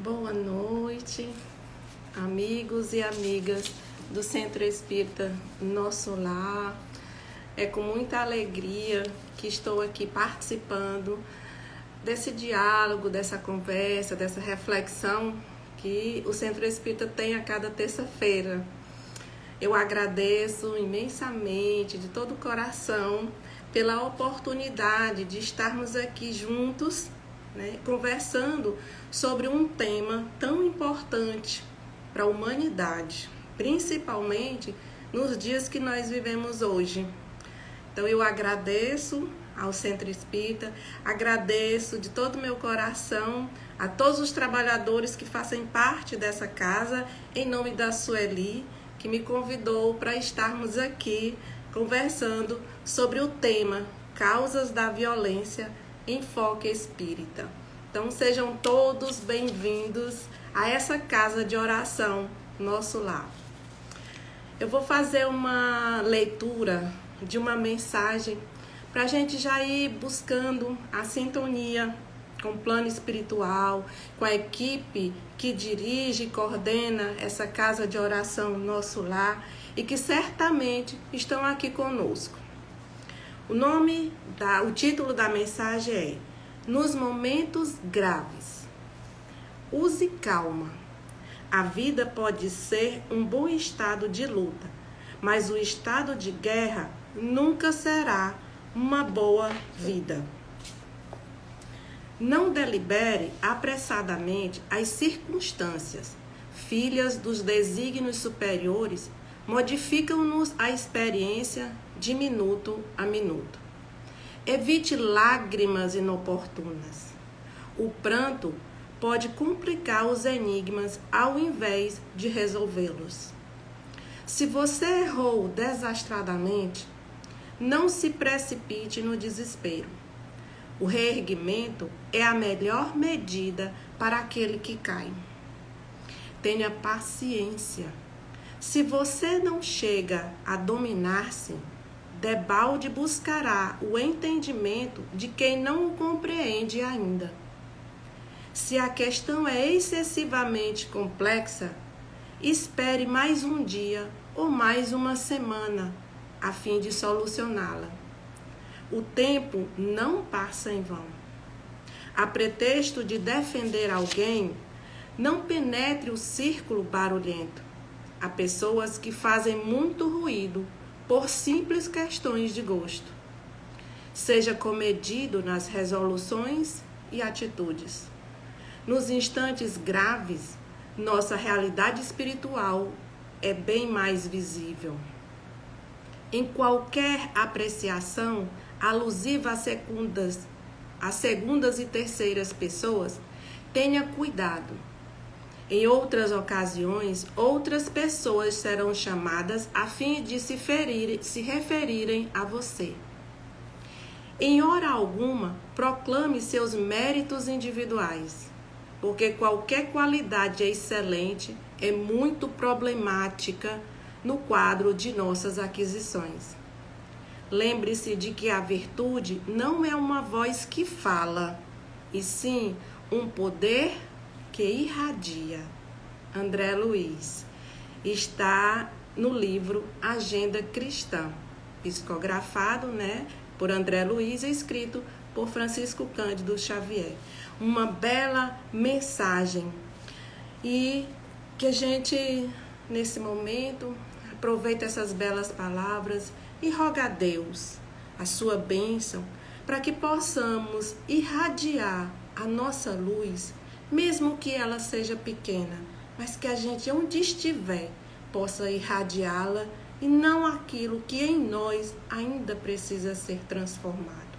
Boa noite, amigos e amigas do Centro Espírita Nosso Lar. É com muita alegria que estou aqui participando desse diálogo, dessa conversa, dessa reflexão que o Centro Espírita tem a cada terça-feira. Eu agradeço imensamente, de todo o coração, pela oportunidade de estarmos aqui juntos, conversando sobre um tema tão importante para a humanidade, principalmente nos dias que nós vivemos hoje. Então eu agradeço ao Centro Espírita, agradeço de todo o meu coração a todos os trabalhadores que fazem parte dessa casa, em nome da Sueli, que me convidou para estarmos aqui conversando sobre o tema Causas da Violência, Enfoque Espírita. Então sejam todos bem-vindos a essa casa de oração, Nosso Lar. Eu vou fazer uma leitura de uma mensagem para a gente já ir buscando a sintonia com o plano espiritual, com a equipe que dirige e coordena essa casa de oração Nosso Lar e que certamente estão aqui conosco. O título da mensagem é Nos Momentos Graves. Use calma. A vida pode ser um bom estado de luta, mas o estado de guerra nunca será uma boa vida. Não delibere apressadamente as circunstâncias. Filhas dos desígnios superiores modificam-nos a experiência de minuto a minuto. Evite lágrimas inoportunas. O pranto pode complicar os enigmas ao invés de resolvê-los. Se você errou desastradamente, não se precipite no desespero. O reerguimento é a melhor medida para aquele que cai. Tenha paciência. Se você não chega a dominar-se, debalde buscará o entendimento de quem não o compreende ainda. Se a questão é excessivamente complexa, espere mais um dia ou mais uma semana a fim de solucioná-la. O tempo não passa em vão. A pretexto de defender alguém, não penetre o círculo barulhento. Há pessoas que fazem muito ruído por simples questões de gosto. Seja comedido nas resoluções e atitudes. Nos instantes graves, nossa realidade espiritual é bem mais visível. Em qualquer apreciação alusiva a segundas e terceiras pessoas, tenha cuidado. Em outras ocasiões, outras pessoas serão chamadas a fim de se referirem a você. Em hora alguma, proclame seus méritos individuais, porque qualquer qualidade excelente é muito problemática no quadro de nossas aquisições. Lembre-se de que a virtude não é uma voz que fala, e sim um poder que irradia. André Luiz. Está no livro Agenda Cristã, psicografado, por André Luiz e escrito por Francisco Cândido Xavier. Uma bela mensagem e que a gente, nesse momento, aproveita essas belas palavras e roga a Deus a sua bênção para que possamos irradiar a nossa luz, mesmo que ela seja pequena, mas que a gente, onde estiver, possa irradiá-la e não aquilo que em nós ainda precisa ser transformado.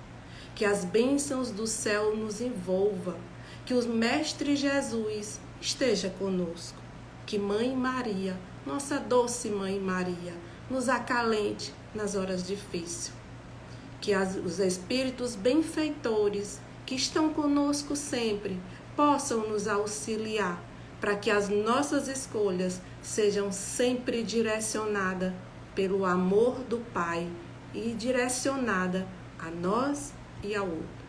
Que as bênçãos do céu nos envolvam, que o Mestre Jesus esteja conosco, que Mãe Maria, nossa doce Mãe Maria, nos acalente nas horas difíceis. Que os espíritos benfeitores que estão conosco sempre possam nos auxiliar para que as nossas escolhas sejam sempre direcionadas pelo amor do Pai e direcionada a nós e ao outro.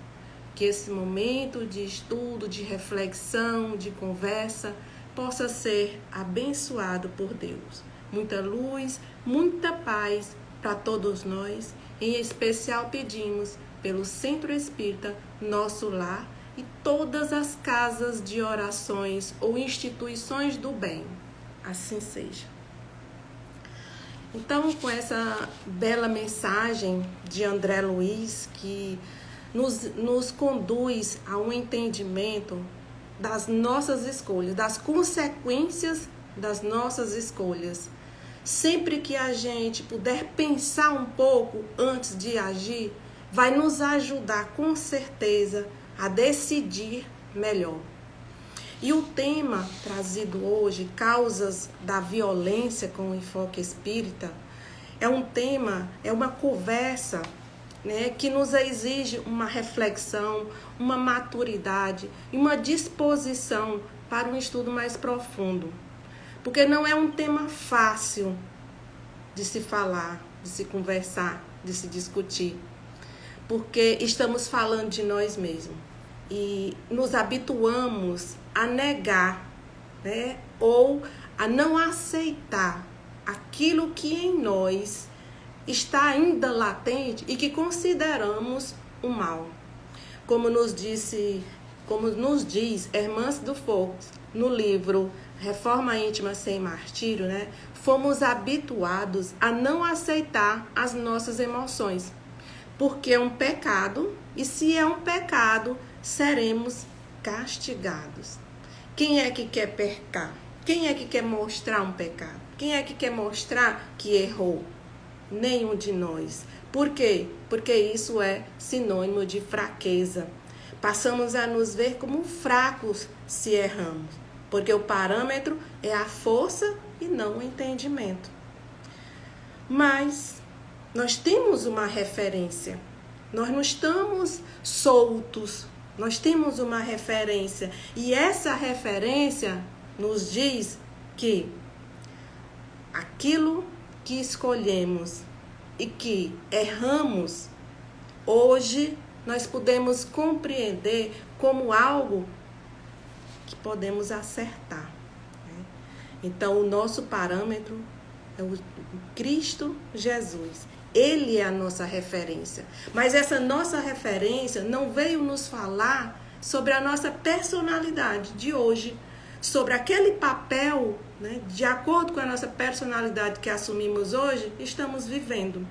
que esse momento de estudo, de reflexão, de conversa, possa ser abençoado por Deus. Muita luz, muita paz para todos nós. Em especial pedimos pelo Centro Espírita Nosso Lar e todas as casas de orações ou instituições do bem. Assim seja. Então, com essa bela mensagem de André Luiz, que nos conduz a um entendimento das nossas escolhas, das consequências das nossas escolhas. Sempre que a gente puder pensar um pouco antes de agir, vai nos ajudar com certeza a decidir melhor. E o tema trazido hoje, causas da violência com o enfoque espírita, é um tema, é uma conversa, né, que nos exige uma reflexão, uma maturidade e uma disposição para um estudo mais profundo. Porque não é um tema fácil de se falar, de se conversar, de se discutir. Porque estamos falando de nós mesmos e nos habituamos a negar, né, ou a não aceitar aquilo que em nós está ainda latente e que consideramos o mal. Como nos diz Hermance do Foucault no livro Reforma Íntima Sem Martírio, né? Fomos habituados a não aceitar as nossas emoções, porque é um pecado, e se é um pecado, seremos castigados. Quem é que quer pecar? Quem é que quer mostrar um pecado? Quem é que quer mostrar que errou? Nenhum de nós. Por quê? Porque isso é sinônimo de fraqueza. Passamos a nos ver como fracos se erramos, porque o parâmetro é a força e não o entendimento. Mas nós temos uma referência. Nós não estamos soltos. Nós temos uma referência. E essa referência nos diz que aquilo que escolhemos e que erramos, hoje nós podemos compreender como algo que podemos acertar, né? Então, o nosso parâmetro é o Cristo Jesus. Ele é a nossa referência. Mas essa nossa referência não veio nos falar sobre a nossa personalidade de hoje, sobre aquele papel, né, de acordo com a nossa personalidade que assumimos hoje, estamos vivendo.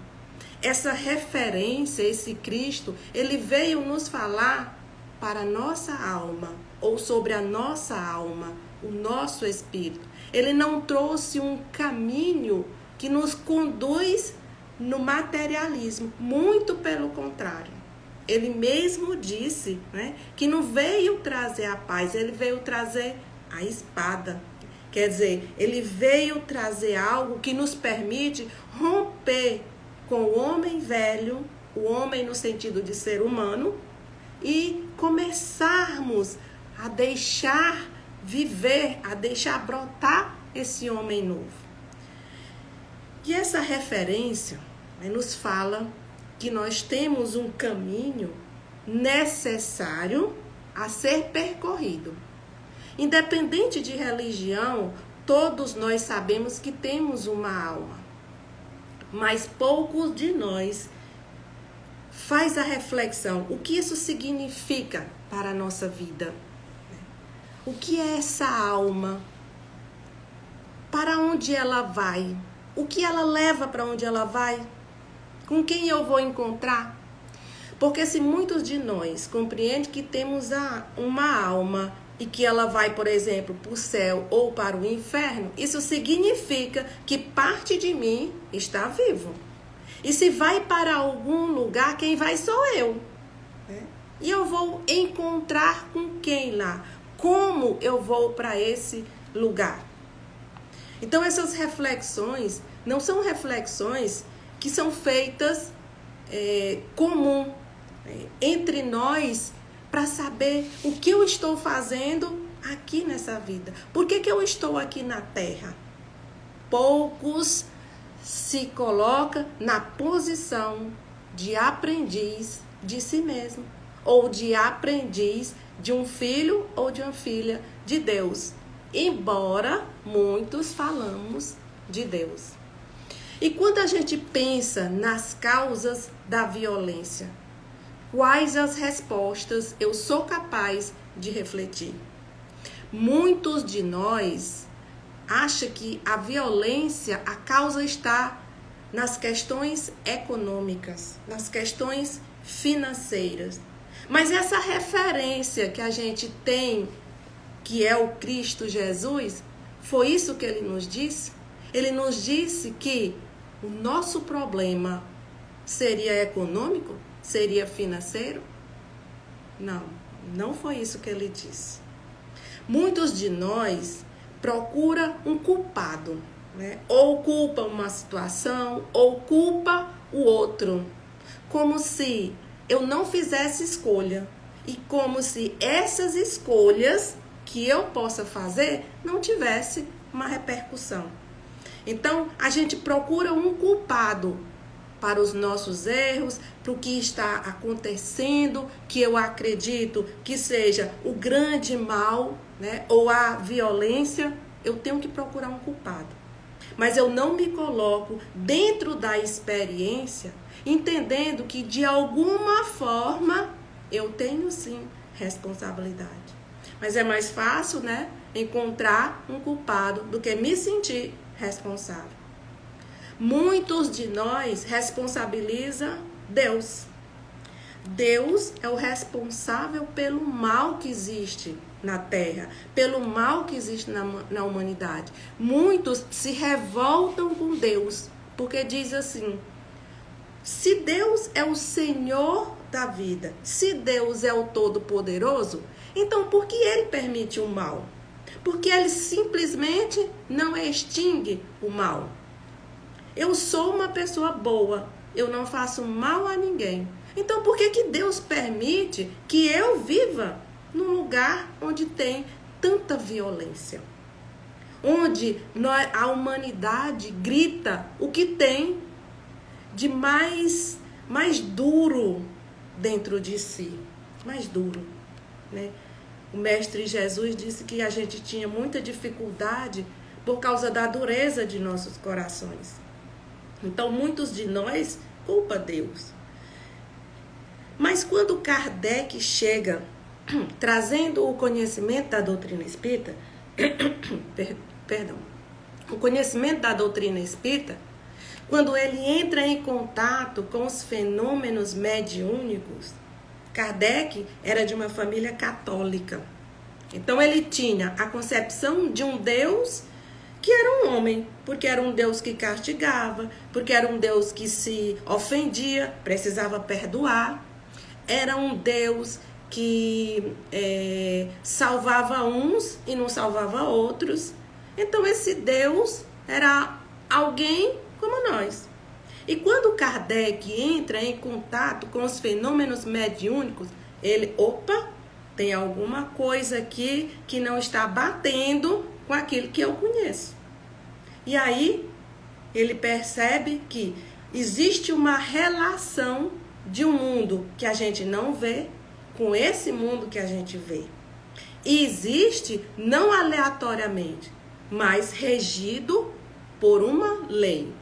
Essa referência, esse Cristo, ele veio nos falar para a nossa alma, ou sobre a nossa alma, o nosso espírito. Ele não trouxe um caminho que nos conduz no materialismo, muito pelo contrário. Ele mesmo disse, né, que não veio trazer a paz, ele veio trazer a espada. Quer dizer, ele veio trazer algo que nos permite romper com o homem velho, o homem no sentido de ser humano, e começarmos a deixar viver, a deixar brotar esse homem novo. E essa referência, né, nos fala que nós temos um caminho necessário a ser percorrido. Independente de religião, todos nós sabemos que temos uma alma, mas poucos de nós faz a reflexão, o que isso significa para a nossa vida? O que é essa alma? Para onde ela vai? O que ela leva para onde ela vai? Com quem eu vou encontrar? Porque se muitos de nós compreendem que temos uma alma e que ela vai, por exemplo, para o céu ou para o inferno, isso significa que parte de mim está vivo. E se vai para algum lugar, quem vai sou eu. E eu vou encontrar com quem lá? Como eu vou para esse lugar? Então, essas reflexões não são reflexões que são feitas comum entre nós para saber o que eu estou fazendo aqui nessa vida. Por que eu estou aqui na Terra? Poucos se colocam na posição de aprendiz de si mesmo. ou de aprendiz de um filho ou de uma filha de Deus, embora muitos falamos de Deus. E quando a gente pensa nas causas da violência, quais as respostas eu sou capaz de refletir? Muitos de nós acham que a violência, a causa está nas questões econômicas, nas questões financeiras. Mas essa referência que a gente tem, que é o Cristo Jesus, foi isso que ele nos disse? Ele nos disse que o nosso problema seria econômico? Seria financeiro? Não, não foi isso que ele disse. Muitos de nós procuram um culpado, né? Ou culpa uma situação, ou culpa o outro. Como se eu não fizesse escolha. E como se essas escolhas que eu possa fazer não tivesse uma repercussão. Então, a gente procura um culpado para os nossos erros, para o que está acontecendo, que eu acredito que seja o grande mal, né, ou a violência. Eu tenho que procurar um culpado. Mas eu não me coloco dentro da experiência, entendendo que de alguma forma eu tenho sim responsabilidade. Mas é mais fácil, né, encontrar um culpado do que me sentir responsável. Muitos de nós responsabilizam Deus. Deus é o responsável pelo mal que existe na terra, pelo mal que existe na humanidade. Muitos se revoltam com Deus, porque diz assim: se Deus é o Senhor da vida, se Deus é o Todo-Poderoso, então por que Ele permite o mal? Porque Ele simplesmente não extingue o mal. Eu sou uma pessoa boa, eu não faço mal a ninguém. Então por que Deus permite que eu viva num lugar onde tem tanta violência? Onde a humanidade grita o que tem de mais duro dentro de si. Mais duro, né? O Mestre Jesus disse que a gente tinha muita dificuldade por causa da dureza de nossos corações. Então, muitos de nós culpam Deus. Mas quando Kardec chega trazendo o conhecimento da doutrina espírita, o conhecimento da doutrina espírita, quando ele entra em contato com os fenômenos mediúnicos, Kardec era de uma família católica. Então ele tinha a concepção de um Deus que era um homem, porque era um Deus que castigava, porque era um Deus que se ofendia, precisava perdoar. Era um Deus que salvava uns e não salvava outros. Então esse Deus era alguém como nós. E quando Kardec entra em contato com os fenômenos mediúnicos, ele, tem alguma coisa aqui que não está batendo com aquilo que eu conheço. E aí ele percebe que existe uma relação de um mundo que a gente não vê com esse mundo que a gente vê. E existe não aleatoriamente, mas regido por uma lei.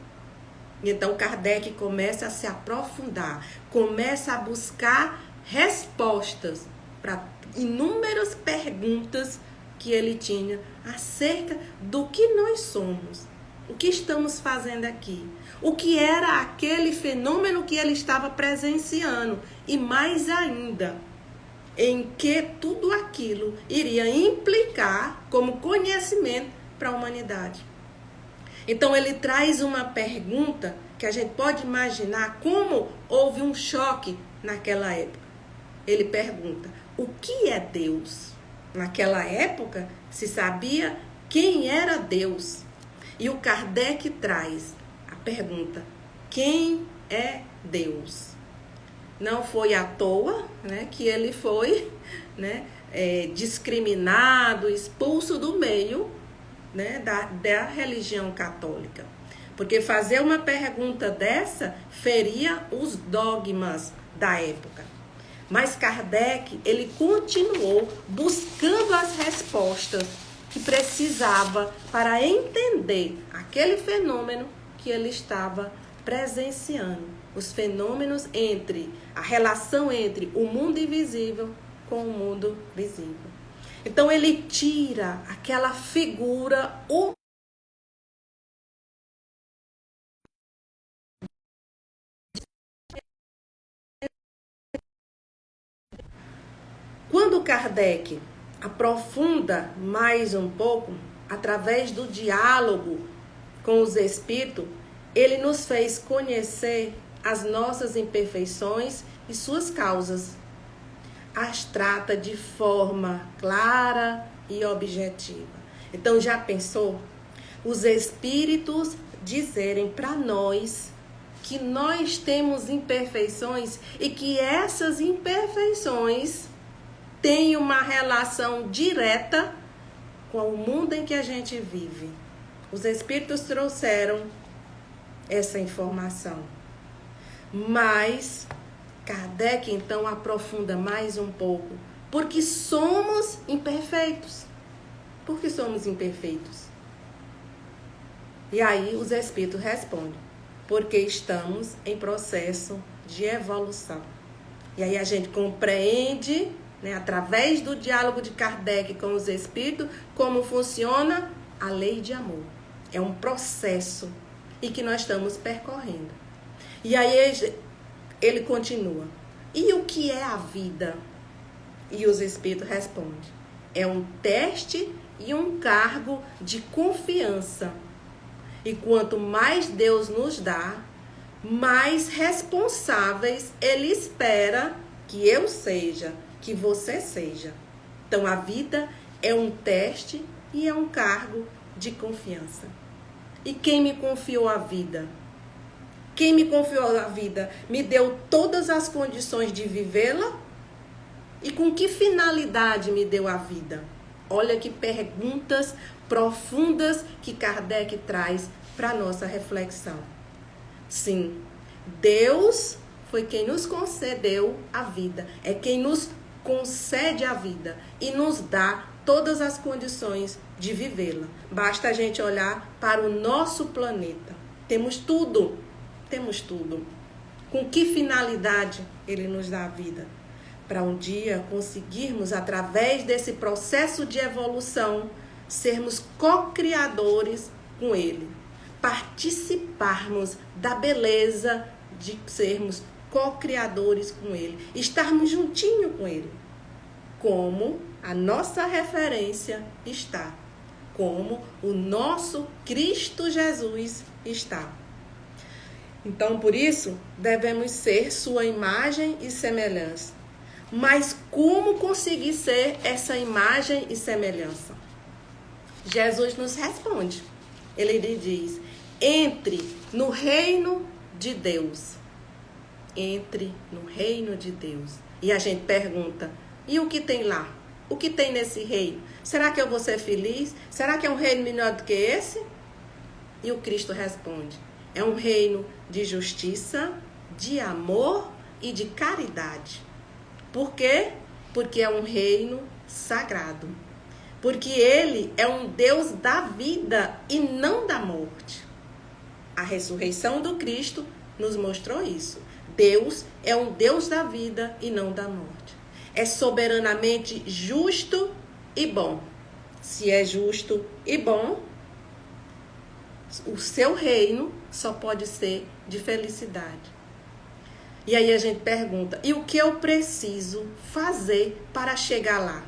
Então Kardec começa a se aprofundar, começa a buscar respostas para inúmeras perguntas que ele tinha acerca do que nós somos, o que estamos fazendo aqui, o que era aquele fenômeno que ele estava presenciando e mais ainda, em que tudo aquilo iria implicar como conhecimento para a humanidade. Então ele traz uma pergunta que a gente pode imaginar como houve um choque naquela época. Ele pergunta: o que é Deus? Naquela época se sabia quem era Deus. E o Kardec traz a pergunta: quem é Deus? Não foi à toa, né, que ele foi, né, discriminado, expulso do meio, né, da religião católica. Porque fazer uma pergunta dessa feria os dogmas da época. Mas Kardec, ele continuou buscando as respostas que precisava para entender aquele fenômeno que ele estava presenciando. Os fenômenos a relação entre o mundo invisível com o mundo visível. Então ele tira aquela figura Quando Kardec aprofunda mais um pouco, através do diálogo com os espíritos, ele nos fez conhecer as nossas imperfeições e suas causas. As trata de forma clara e objetiva. Então, já pensou? Os espíritos dizerem para nós que nós temos imperfeições e que essas imperfeições têm uma relação direta com o mundo em que a gente vive. Os espíritos trouxeram essa informação. Mas Kardec, então, aprofunda mais um pouco. Porque somos imperfeitos. Por que somos imperfeitos? E aí os espíritos respondem. Porque estamos em processo de evolução. E aí a gente compreende, né, através do diálogo de Kardec com os espíritos, como funciona a lei de amor. É um processo e que nós estamos percorrendo. E aí ele continua. E o que é a vida? E os espíritos respondem. É um teste e um cargo de confiança. E quanto mais Deus nos dá, mais responsáveis Ele espera que eu seja, que você seja. Então a vida é um teste e é um cargo de confiança. E quem me confiou a vida? Quem me confiou a vida me deu todas as condições de vivê-la? E com que finalidade me deu a vida? Olha que perguntas profundas que Kardec traz para a nossa reflexão. Sim, Deus foi quem nos concedeu a vida. É quem nos concede a vida e nos dá todas as condições de vivê-la. Basta a gente olhar para o nosso planeta. Temos tudo. Temos tudo. Com que finalidade Ele nos dá a vida? Para um dia conseguirmos, através desse processo de evolução, sermos co-criadores com Ele. Participarmos da beleza de sermos co-criadores com Ele. Estarmos juntinho com Ele. Como a nossa referência está. Como o nosso Cristo Jesus está. Então, por isso, devemos ser sua imagem e semelhança. Mas como conseguir ser essa imagem e semelhança? Jesus nos responde. Ele lhe diz: entre no reino de Deus. Entre no reino de Deus. E a gente pergunta: e o que tem lá? O que tem nesse reino? Será que eu vou ser feliz? Será que é um reino melhor do que esse? E o Cristo responde: é um reino de justiça, de amor e de caridade. Por quê? Porque é um reino sagrado. Porque Ele é um Deus da vida e não da morte. A ressurreição do Cristo nos mostrou isso. Deus é um Deus da vida e não da morte. É soberanamente justo e bom. Se é justo e bom, o seu reino só pode ser de felicidade. E aí a gente pergunta: e o que eu preciso fazer para chegar lá?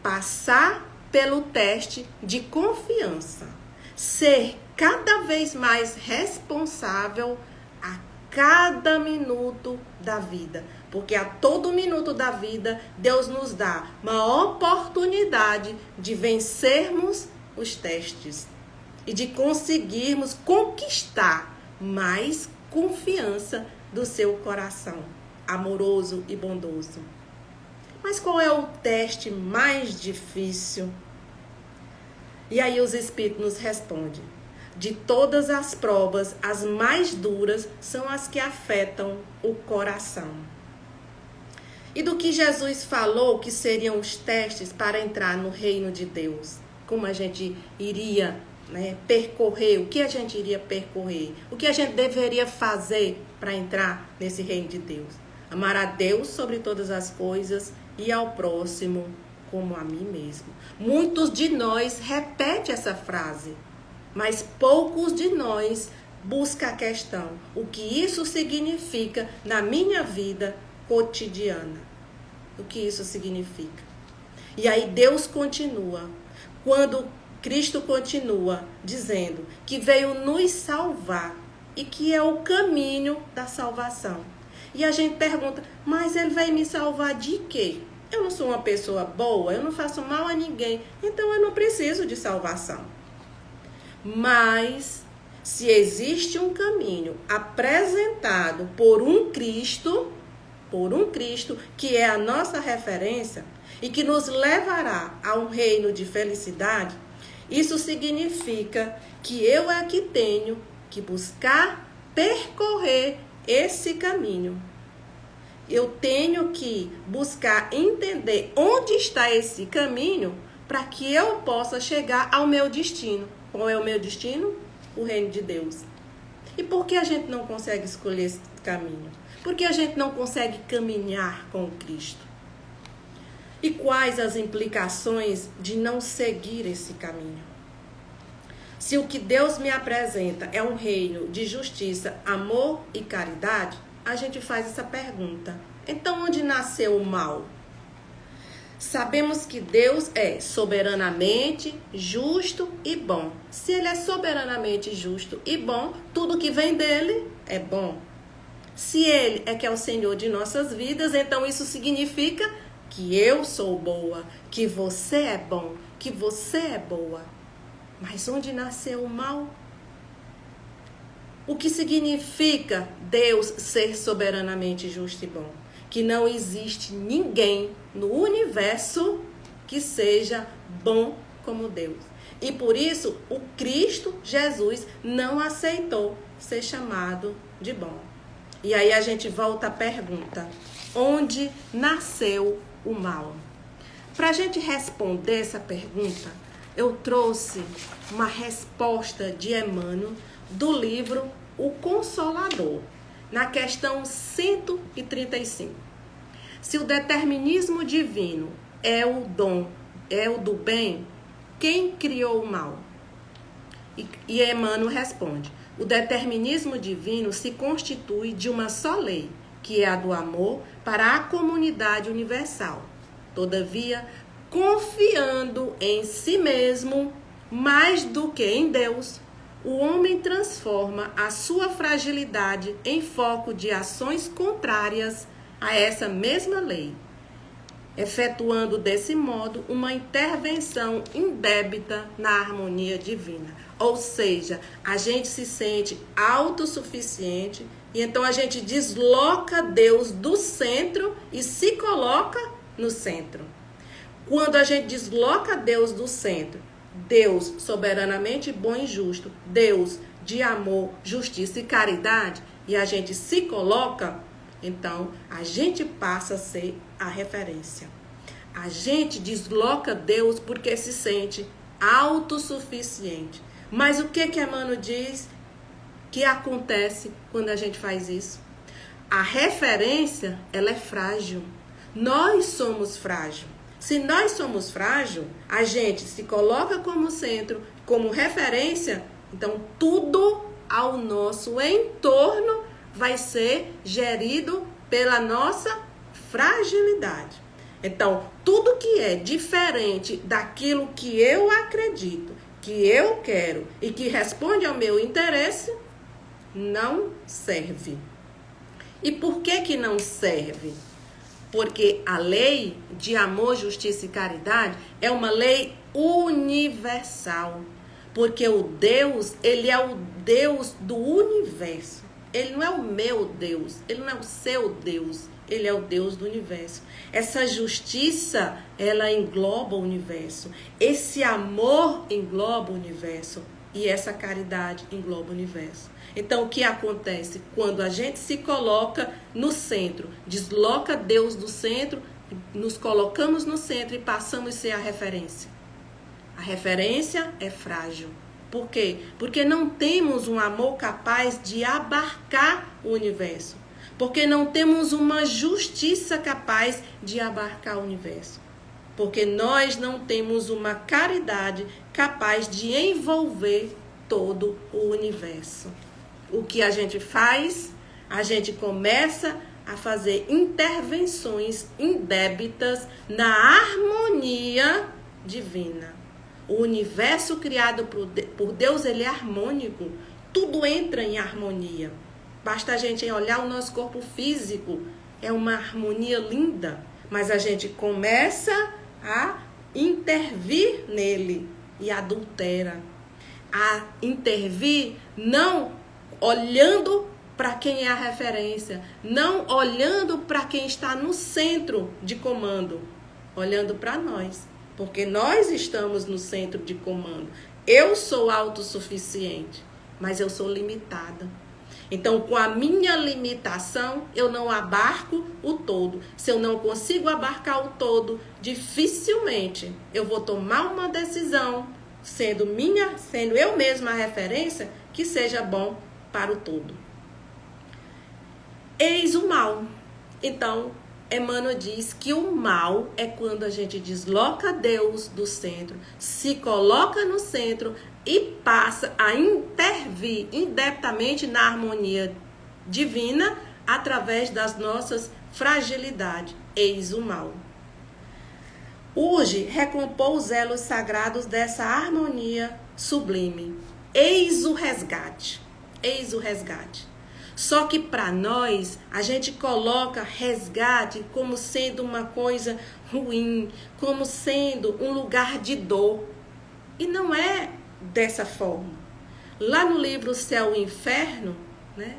Passar pelo teste de confiança. Ser cada vez mais responsável a cada minuto da vida. Porque a todo minuto da vida, Deus nos dá uma oportunidade de vencermos os testes. E de conseguirmos conquistar mais confiança do seu coração, amoroso e bondoso. Mas qual é o teste mais difícil? E aí os espíritos nos respondem: de todas as provas, as mais duras são as que afetam o coração. E do que Jesus falou que seriam os testes para entrar no reino de Deus. Como a gente iria, percorrer, o que a gente iria percorrer, o que a gente deveria fazer para entrar nesse reino de Deus. Amar a Deus sobre todas as coisas e ao próximo como a mim mesmo. Muitos de nós repetem essa frase, mas poucos de nós buscam a questão. O que isso significa na minha vida cotidiana? O que isso significa? E aí Deus continua. Quando Cristo continua dizendo que veio nos salvar e que é o caminho da salvação. E a gente pergunta, mas ele vai me salvar de quê? Eu não sou uma pessoa boa, eu não faço mal a ninguém, então eu não preciso de salvação. Mas, se existe um caminho apresentado por um Cristo que é a nossa referência e que nos levará a um reino de felicidade, isso significa que eu é que tenho que buscar percorrer esse caminho. Eu tenho que buscar entender onde está esse caminho para que eu possa chegar ao meu destino. Qual é o meu destino? O reino de Deus. E por que a gente não consegue escolher esse caminho? Por que a gente não consegue caminhar com Cristo? E quais as implicações de não seguir esse caminho? Se o que Deus me apresenta é um reino de justiça, amor e caridade, a gente faz essa pergunta. Então, onde nasceu o mal? Sabemos que Deus é soberanamente justo e bom. Se Ele é soberanamente justo e bom, tudo que vem dele é bom. Se Ele é que é o Senhor de nossas vidas, então isso significa que eu sou boa, que você é bom, que você é boa. Mas onde nasceu o mal? O que significa Deus ser soberanamente justo e bom? Que não existe ninguém no universo que seja bom como Deus. E por isso, o Cristo Jesus não aceitou ser chamado de bom. E aí a gente volta à pergunta: onde nasceu o mal? Para a gente responder essa pergunta, eu trouxe uma resposta de Emmanuel do livro O Consolador, na questão 135. Se o determinismo divino é o do bem, quem criou o mal? E Emmanuel responde: o determinismo divino se constitui de uma só lei, que é a do amor para a comunidade universal. Todavia, confiando em si mesmo mais do que em Deus, o homem transforma a sua fragilidade em foco de ações contrárias a essa mesma lei, efetuando desse modo uma intervenção indébita na harmonia divina. Ou seja, a gente se sente autossuficiente e então a gente desloca Deus do centro e se coloca no centro. Quando a gente desloca Deus do centro, Deus soberanamente bom e justo, Deus de amor, justiça e caridade, e a gente se coloca, então a gente passa a ser a referência. A gente desloca Deus porque se sente autossuficiente. Mas o que Emmanuel diz que acontece quando a gente faz isso? A referência, ela é frágil. Nós somos frágeis. Se nós somos frágeis, a gente se coloca como centro, como referência, então tudo ao nosso entorno vai ser gerido pela nossa fragilidade. Então, tudo que é diferente daquilo que eu acredito, que eu quero e que responde ao meu interesse, não serve. E por que não serve? Porque a lei de amor, justiça e caridade é uma lei universal. Porque o Deus, ele é o Deus do universo. Ele não é o meu Deus, ele não é o seu Deus, ele é o Deus do universo. Essa justiça, ela engloba o universo. Esse amor engloba o universo. E essa caridade engloba o universo. Então, o que acontece? Quando a gente se coloca no centro, desloca Deus do centro, nos colocamos no centro e passamos a ser a referência. A referência é frágil. Por quê? Porque não temos um amor capaz de abarcar o universo. Porque não temos uma justiça capaz de abarcar o universo. Porque nós não temos uma caridade capaz de envolver todo o universo. O que a gente faz? A gente começa a fazer intervenções indébitas na harmonia divina. O universo criado por Deus, ele é harmônico. Tudo entra em harmonia. Basta a gente olhar o nosso corpo físico. É uma harmonia linda. Mas a gente começa a intervir nele e adultera. A intervir não olhando para quem é a referência, não olhando para quem está no centro de comando, olhando para nós, porque nós estamos no centro de comando. Eu sou autossuficiente, mas eu sou limitada. Então, com a minha limitação, eu não abarco o todo. Se eu não consigo abarcar o todo, dificilmente eu vou tomar uma decisão, sendo eu mesma a referência, que seja bom para o todo. Eis o mal. Então, Emmanuel diz que o mal é quando a gente desloca Deus do centro, se coloca no centro e passa a intervir indebitamente na harmonia divina através das nossas fragilidades. Eis o mal. Urge recompor os elos sagrados dessa harmonia sublime. Eis o resgate. Eis o resgate. Só que para nós, a gente coloca resgate como sendo uma coisa ruim, como sendo um lugar de dor. E não é dessa forma. Lá no livro Céu e Inferno, né,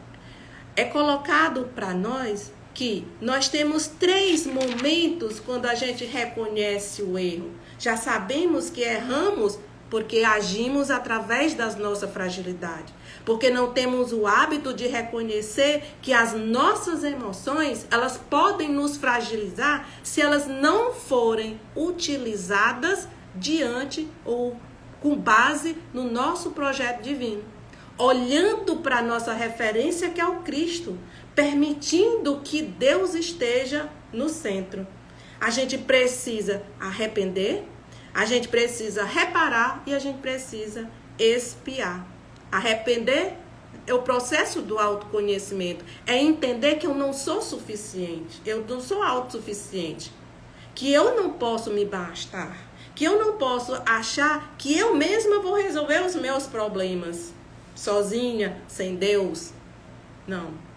é colocado para nós que nós temos 3 momentos quando a gente reconhece o erro. Já sabemos que erramos porque agimos através das nossas fragilidades. Porque não temos o hábito de reconhecer que as nossas emoções, elas podem nos fragilizar se elas não forem utilizadas diante ou com base no nosso projeto divino. Olhando para a nossa referência, que é o Cristo, permitindo que Deus esteja no centro. A gente precisa arrepender, a gente precisa reparar e a gente precisa expiar. Arrepender é o processo do autoconhecimento, é entender que eu não sou suficiente, eu não sou autossuficiente, que eu não posso me bastar, que eu não posso achar que eu mesma vou resolver os meus problemas, sozinha, sem Deus. Não.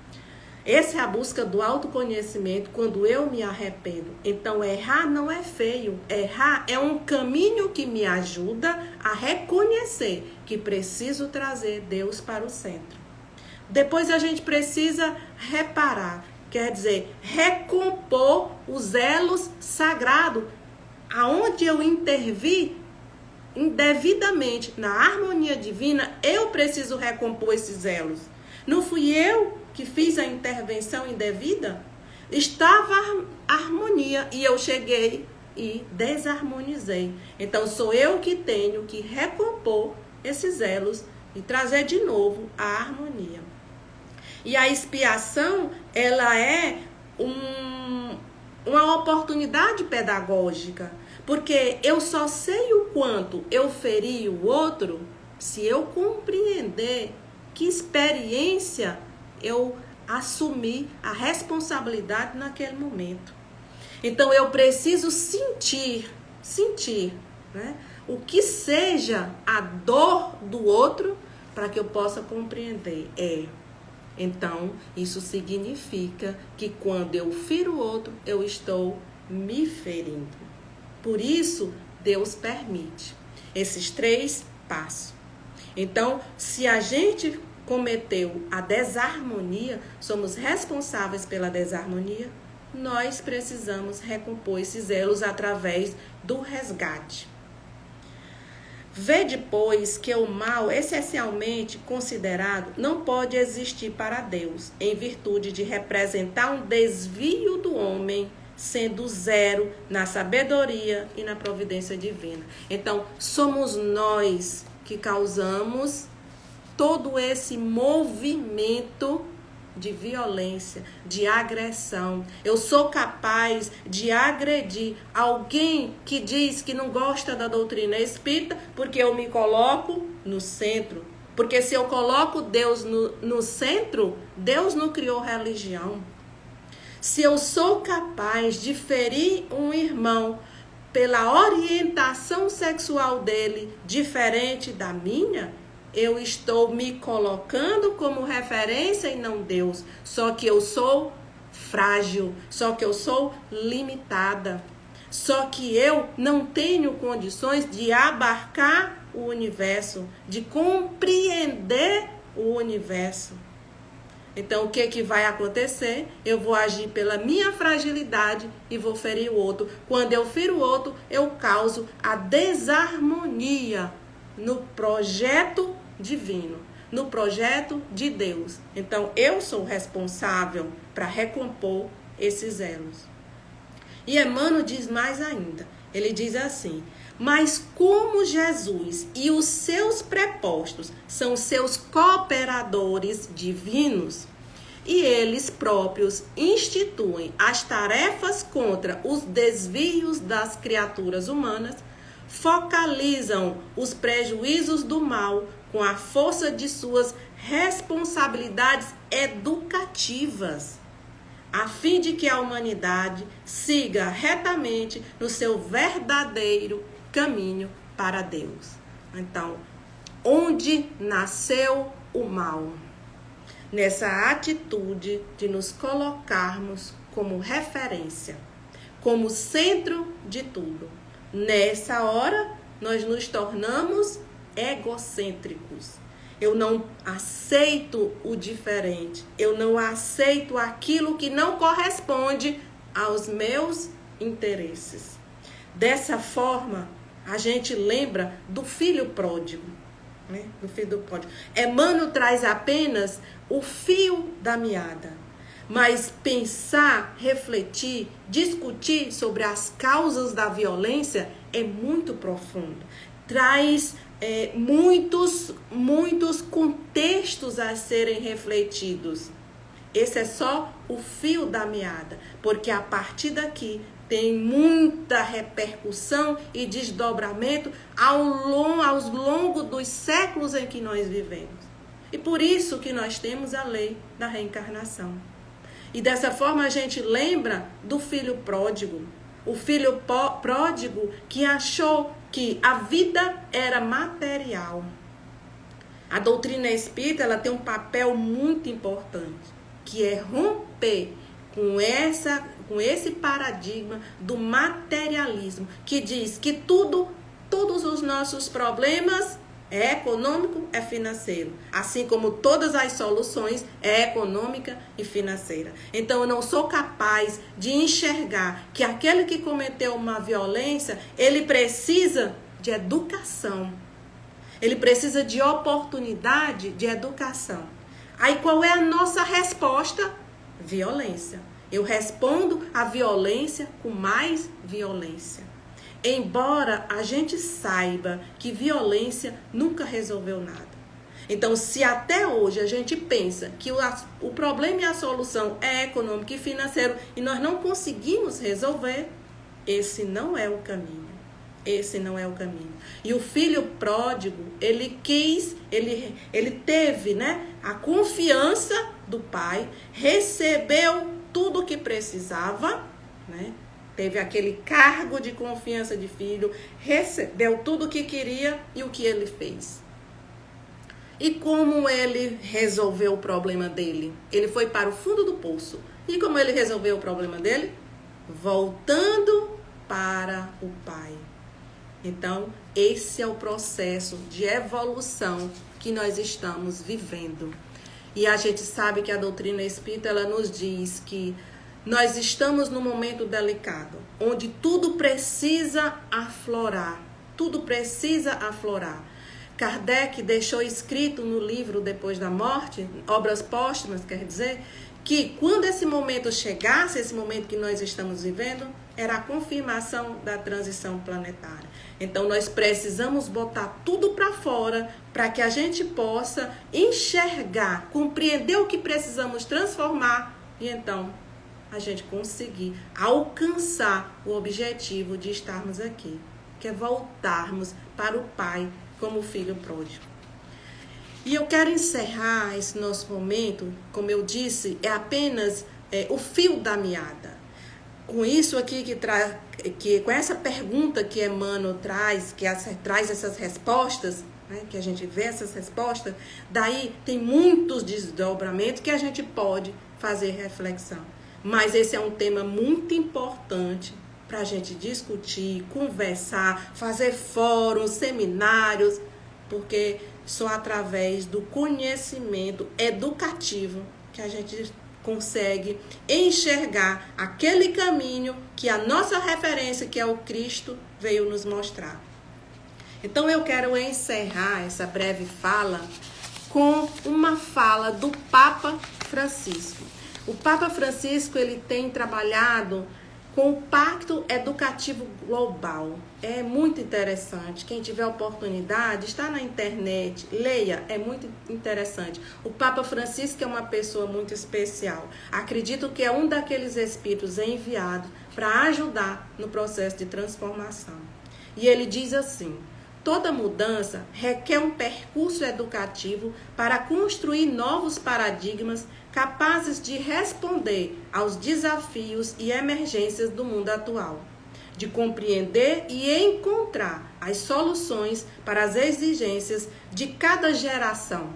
Essa é a busca do autoconhecimento quando eu me arrependo. Então, errar não é feio. Errar é um caminho que me ajuda a reconhecer que preciso trazer Deus para o centro. Depois a gente precisa reparar, quer dizer, recompor os elos sagrados, aonde eu intervi indevidamente na harmonia divina, eu preciso recompor esses elos. Não fui eu que fiz a intervenção indevida? Estava a harmonia e eu cheguei e desarmonizei. Então, sou eu que tenho que recompor esses elos e trazer de novo a harmonia. E a expiação, ela é uma oportunidade pedagógica, porque eu só sei o quanto eu feri o outro se eu compreender que experiência eu assumi a responsabilidade naquele momento. Então, eu preciso sentir, né, o que seja a dor do outro para que eu possa compreender. Então, isso significa que quando eu firo o outro, eu estou me ferindo. Por isso, Deus permite esses 3 passos. Então, se a gente cometeu a desarmonia, somos responsáveis pela desarmonia, nós precisamos recompor esses elos através do resgate. Vede, pois, que o mal essencialmente considerado não pode existir para Deus, em virtude de representar um desvio do homem, sendo zero na sabedoria e na providência divina. Então, somos nós que causamos todo esse movimento de violência, de agressão. Eu sou capaz de agredir alguém que diz que não gosta da doutrina espírita porque eu me coloco no centro. Porque se eu coloco Deus no centro, Deus não criou religião. Se eu sou capaz de ferir um irmão pela orientação sexual dele diferente da minha, eu estou me colocando como referência e não Deus. Só que eu sou frágil, só que eu sou limitada. Só que eu não tenho condições de abarcar o universo, de compreender o universo. Então, o que vai acontecer? Eu vou agir pela minha fragilidade e vou ferir o outro. Quando eu firo o outro, eu causo a desarmonia no projeto divino, no projeto de Deus. Então, eu sou responsável para recompor esses elos. E Emmanuel diz mais ainda. Ele diz assim: mas como Jesus e os seus prepostos são seus cooperadores divinos, e eles próprios instituem as tarefas contra os desvios das criaturas humanas, focalizam os prejuízos do mal com a força de suas responsabilidades educativas, a fim de que a humanidade siga retamente no seu verdadeiro caminho para Deus. Então, onde nasceu o mal? Nessa atitude de nos colocarmos como referência, como centro de tudo. Nessa hora, nós nos tornamos egocêntricos. Eu não aceito o diferente. Eu não aceito aquilo que não corresponde aos meus interesses. Dessa forma, a gente lembra do filho pródigo. Né? Do filho pródigo. Emmanuel traz apenas o fio da meada. Mas pensar, refletir, discutir sobre as causas da violência é muito profundo. Traz muitos contextos a serem refletidos. Esse é só o fio da meada, porque a partir daqui tem muita repercussão e desdobramento aos longo dos séculos em que nós vivemos. E por isso que nós temos a lei da reencarnação. E dessa forma a gente lembra do filho pródigo. O filho pródigo que achou que a vida era material. A doutrina espírita ela tem um papel muito importante, que é romper com esse paradigma do materialismo, que diz que todos os nossos problemas é econômico, é financeiro. Assim como todas as soluções é econômica e financeira. Então eu não sou capaz de enxergar que aquele que cometeu uma violência, ele precisa de educação. Ele precisa de oportunidade de educação. Aí qual é a nossa resposta? Violência. Eu respondo à violência com mais violência. Embora a gente saiba que violência nunca resolveu nada. Então, se até hoje a gente pensa que o problema e a solução é econômico e financeiro e nós não conseguimos resolver, esse não é o caminho. Esse não é o caminho. E o filho pródigo, ele teve, né, a confiança do pai, recebeu tudo o que precisava, né? Teve aquele cargo de confiança de filho, recebeu tudo o que queria e o que ele fez. E como ele resolveu o problema dele? Ele foi para o fundo do poço. E como ele resolveu o problema dele? Voltando para o pai. Então, esse é o processo de evolução que nós estamos vivendo. E a gente sabe que a doutrina espírita ela nos diz que nós estamos num momento delicado, onde tudo precisa aflorar. tudo precisa aflorar. Kardec deixou escrito no livro Depois da Morte, Obras Póstumas, quer dizer, que quando esse momento chegasse, esse momento que nós estamos vivendo, era a confirmação da transição planetária. Então, nós precisamos botar tudo para fora para que a gente possa enxergar, compreender o que precisamos transformar e então a gente conseguir alcançar o objetivo de estarmos aqui, que é voltarmos para o Pai como filho pródigo. E eu quero encerrar esse nosso momento, como eu disse, é apenas o fio da meada. Com isso aqui com essa pergunta que Emmanuel traz, traz essas respostas, né, que a gente vê essas respostas, daí tem muitos desdobramentos que a gente pode fazer reflexão. Mas esse é um tema muito importante para a gente discutir, conversar, fazer fóruns, seminários, porque só através do conhecimento educativo que a gente consegue enxergar aquele caminho que a nossa referência, que é o Cristo, veio nos mostrar. Então eu quero encerrar essa breve fala com uma fala do Papa Francisco. O Papa Francisco, ele tem trabalhado com o Pacto Educativo Global. É muito interessante. Quem tiver oportunidade, está na internet, leia, é muito interessante. O Papa Francisco é uma pessoa muito especial. Acredito que é um daqueles espíritos enviados para ajudar no processo de transformação. E ele diz assim: toda mudança requer um percurso educativo para construir novos paradigmas capazes de responder aos desafios e emergências do mundo atual, de compreender e encontrar as soluções para as exigências de cada geração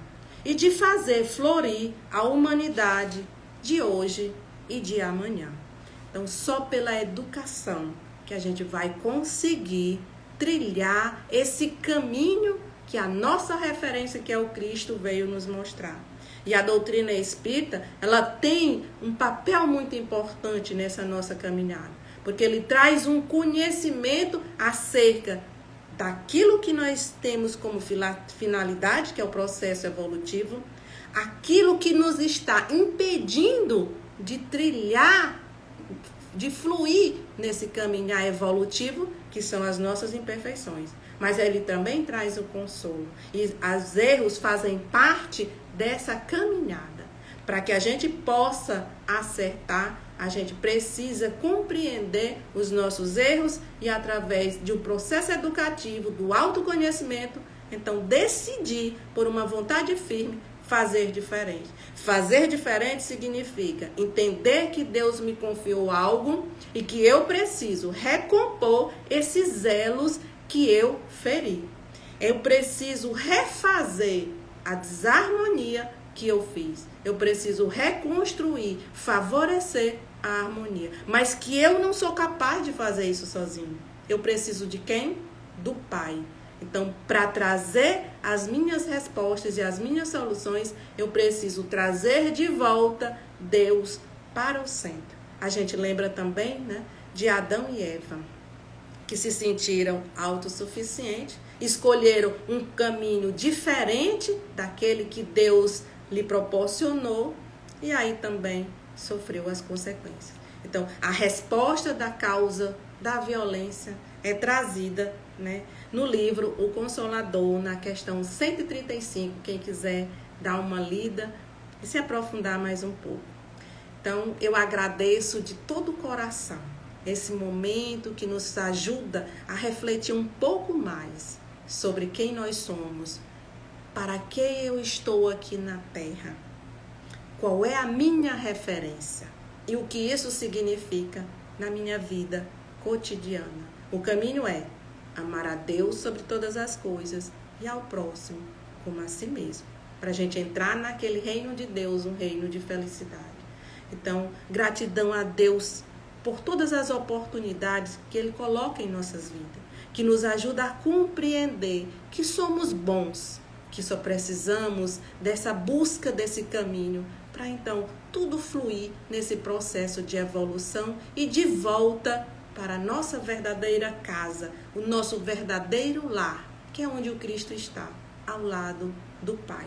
e de fazer florir a humanidade de hoje e de amanhã. Então, só pela educação que a gente vai conseguir trilhar esse caminho que a nossa referência, que é o Cristo, veio nos mostrar. E a doutrina espírita, ela tem um papel muito importante nessa nossa caminhada, porque ele traz um conhecimento acerca daquilo que nós temos como finalidade, que é o processo evolutivo, aquilo que nos está impedindo de trilhar, de fluir nesse caminhar evolutivo, que são as nossas imperfeições. Mas ele também traz o consolo. E os erros fazem parte dessa caminhada. Para que a gente possa acertar, a gente precisa compreender os nossos erros e, através de um processo educativo, do autoconhecimento, então decidir por uma vontade firme fazer diferente. Fazer diferente significa entender que Deus me confiou algo e que eu preciso recompor esses elos que eu feri. Eu preciso refazer a desarmonia que eu fiz. Eu preciso reconstruir, favorecer a harmonia. Mas que eu não sou capaz de fazer isso sozinho. Eu preciso de quem? Do Pai. Então, para trazer as minhas respostas e as minhas soluções, eu preciso trazer de volta Deus para o centro. A gente lembra também, né, de Adão e Eva, que se sentiram autossuficientes, escolheram um caminho diferente daquele que Deus lhe proporcionou e aí também sofreu as consequências. Então, a resposta da causa da violência é trazida, né, no livro O Consolador, na questão 135, quem quiser dar uma lida e se aprofundar mais um pouco. Então, eu agradeço de todo o coração esse momento que nos ajuda a refletir um pouco mais sobre quem nós somos, para que eu estou aqui na Terra, qual é a minha referência e o que isso significa na minha vida cotidiana. O caminho é amar a Deus sobre todas as coisas e ao próximo como a si mesmo, para a gente entrar naquele reino de Deus, um reino de felicidade. Então, gratidão a Deus por todas as oportunidades que Ele coloca em nossas vidas, que nos ajuda a compreender que somos bons, que só precisamos dessa busca desse caminho para então tudo fluir nesse processo de evolução e de volta para a nossa verdadeira casa, o nosso verdadeiro lar, que é onde o Cristo está, ao lado do Pai.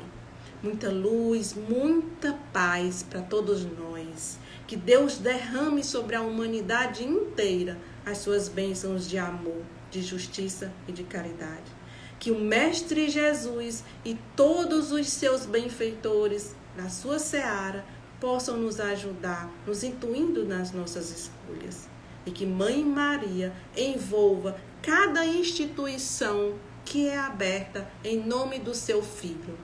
Muita luz, muita paz para todos nós. Que Deus derrame sobre a humanidade inteira as suas bênçãos de amor, de justiça e de caridade. Que o Mestre Jesus e todos os seus benfeitores da sua seara possam nos ajudar, nos intuindo nas nossas escolhas. E que Mãe Maria envolva cada instituição que é aberta em nome do seu Filho.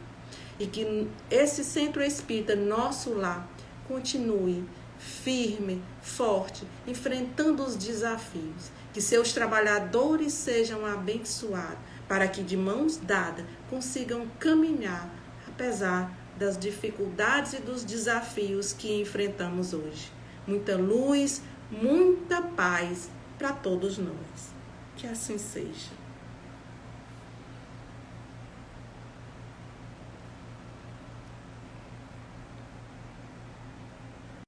E que esse centro espírita, nosso lar, continue firme, forte, enfrentando os desafios. Que seus trabalhadores sejam abençoados, para que de mãos dadas consigam caminhar, apesar das dificuldades e dos desafios que enfrentamos hoje. Muita luz, muita paz para todos nós. Que assim seja.